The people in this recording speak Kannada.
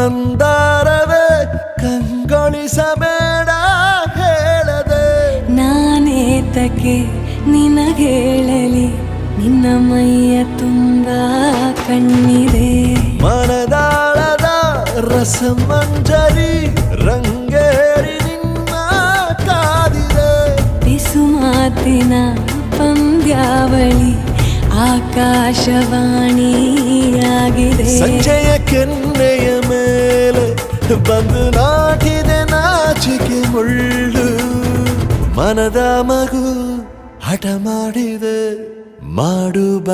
ಮಂದಾರವೇ ಕಂಗೊಳಿಸಬೇಡ ಹೇಳದೆ ನಾನೇತಕ್ಕೆ ನಿನಗೇಳಲಿ ನಿನ್ನ ಮೈಯ ತುಂಬ ಕಣ್ಣಿದೆ ಮನದಾಳದ ರಸಮಂಜರಿ ರಂಗೇರಿ ನಿನ್ನ ಕಾದಿದೆ ಬಿಸು ಮಾತಿನ ಪಂದ್ಯಾವಳಿ ಆಕಾಶವಾಣಿಯಾಗಿದೆ ಸಂಜೆಯ ಕೆನ್ನೆಯ ಮೇಲೆ ಬಂದು ನಾಟಿದೆ ನಾಚಿಕೆ ಮುಳ್ಳು ಮನದ ಮಗು ಹಠ ಮಾಡಿದೆ ಮಾಡುವ